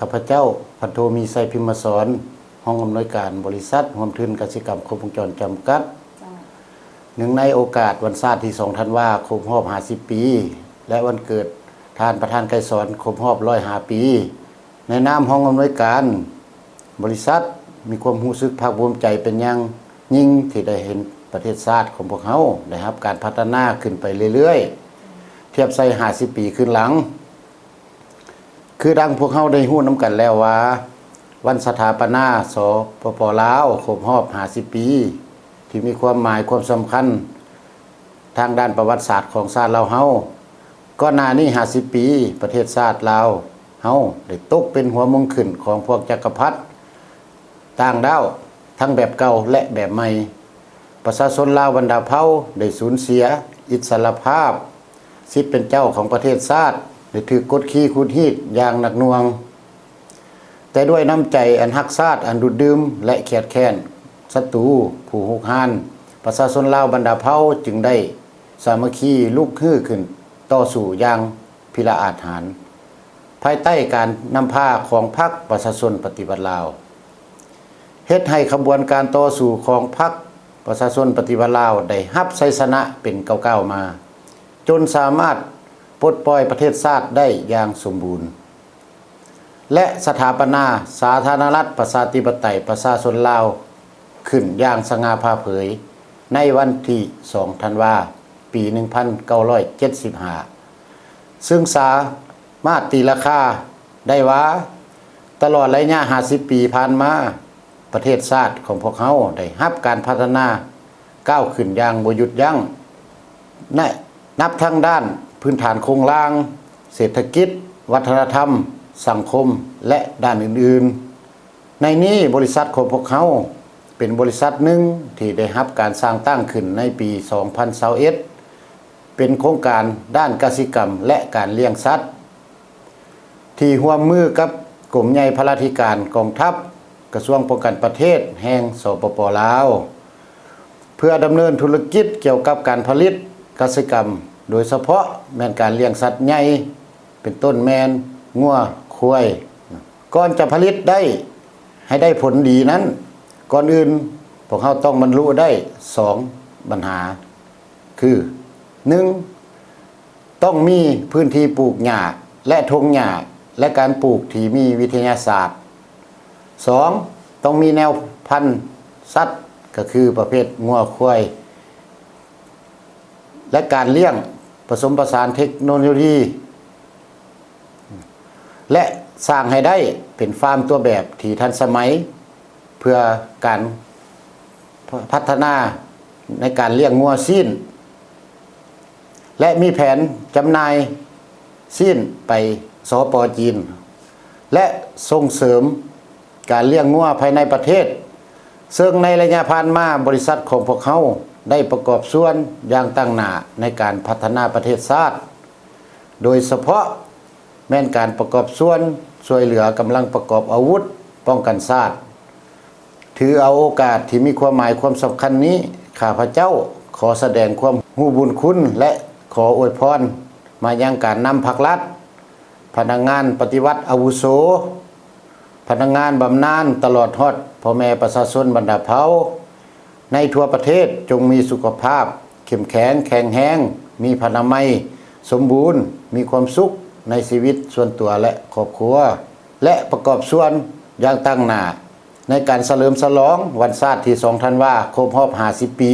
ข้าพเจ้าพันโทมีไซพิมพ์สอนห้องอำนวยการบริษัทร่วมทุนกสิกรรมครบวงจรจำกัดหนึ่งในโอกาสวันชาติที่2 ธันวาคมรอบ50 ปีและวันเกิดท่านประธานไกรสอนครบรอบ105 ปีในนามห้องอำนวยการบริษัทมีความรู้สึกภาคภูมิใจเป็นอย่างยิ่งที่ได้เห็นประเทศชาติของพวกเขาได้รับการพัฒนาขึ้นไปเรื่อยๆเทียบใส่50 ปีขึ้นหลังคือดังพวกเขาได้ฮู้นำกันแล้วว่าวันสถาปนาสปป.ลาวครบรอบ50 ปีที่มีความหมายความสำคัญทางด้านประวัติศาสตร์ของชาติลาวเฮาก่อนหน้านี้50 ปีประเทศชาติลาวเฮาได้ตกเป็นหัวมงขึ้นของพวกจักรพรรดิต่างดาวทั้งแบบเก่าและแบบใหม่ประชาชนลาวบรรดาเผ่าได้สูญเสียอิสรภาพสิทธิเป็นเจ้าของประเทศชาติได้ถูกกดขี่ขูดรีดอย่างหนักหน่วงแต่ด้วยน้ำใจอันรักชาติอันดุดดื่มและเขียดแค้นศัตรูผู้หุกหานประชาชนลาวบรรดาเผ่าจึงได้สามัคคีลุกฮือขึ้นต่อสู้อย่างพิละอาจหาญภายใต้การนำพาของพรรคประชาชนปฏิวัติลาวเฮ็ดให้ขบวนการต่อสู้ของพรรคประชาชนปฏิวัติลาวได้รับชัยชนะเป็นก้าวๆมาจนสามารถปลดปล่อยประเทศชาติได้อย่างสมบูรณ์และสถาปนาสาธารณรัฐประชาธิปไตยประชาชนลาวขึ้นอย่างสง่าผ่าเผยในวันที่2 ธันวาคมปี 1975ซึ่งสามารถตีราคาได้ว่าตลอดระยะ50 ปีผ่านมาประเทศชาติของพวกเขาได้รับการพัฒนาก้าวขึ้นอย่างบ่หยุดยั้งนับทั้งด้านพื้นฐานโครงสร้างเศรษฐกิจวัฒนธรรมสังคมและด้านอื่นๆในนี้บริษัทของพวกเขาเป็นบริษัทหนึ่งที่ได้รับการสร้างตั้งขึ้นในปี 2021เป็นโครงการด้านกสิกรรมและการเลี้ยงสัตว์ที่ร่วมมือกับกรมใหญ่พลาธิการกองทัพกระทรวงป้องกันประเทศแห่งสปป.ลาวเพื่อดำเนินธุรกิจเกี่ยวกับการผลิตกสิกรรมโดยเฉพาะแม่นการเลี้ยงสัตว์ใหญ่เป็นต้นแมนงัวควายก่อนจะผลิตได้ให้ได้ผลดีนั้นก่อนอื่นพวกเขาต้องบรรลุได้2ปัญหาคือ 1. ต้องมีพื้นที่ปลูกหญ้าและทงหญ้าและการปลูกที่มีวิทยาศาสตร์ 2. ต้องมีแนวพันธุ์สัตว์ก็คือประเภทงัวควายและการเลี้ยงผสมผสานเทคโนโลยีและสร้างให้ได้เป็นฟาร์มตัวแบบที่ทันสมัยเพื่อการพัฒนาในการเลี้ยงงัวซีนและมีแผนจำหน่ายซีนไปสป.จีนและส่งเสริมการเลี้ยงงัวภายในประเทศซึ่งในระยะผ่านมาบริษัทของพวกเขาได้ประกอบส่วนอย่างตั้งหน้าในการพัฒนาประเทศชาติโดยเฉพาะแม้นการประกอบส่วนช่วยเหลือกำลังประกอบอาวุธป้องกันชาติถือเอาโอกาสที่มีความหมายความสำคัญนี้ข้าพเจ้าขอแสดงความรู้บุญคุณและขออวยพรมายังการนำภาครัฐพนักงานปฏิวัติอาวุโสพนักงานบำนาญตลอดฮอดพ่อแม่ประชาชนบรรดาเผ่าในทั่วประเทศจงมีสุขภาพเข้มแข็งแข็งแรงมีพนามัยสมบูรณ์มีความสุขในชีวิตส่วนตัวและครอบครัวและประกอบส่วนอย่างตั้งหน้าในการเฉลิมฉลองวันชาติที่2 ธันวาคมรอบ50 ปี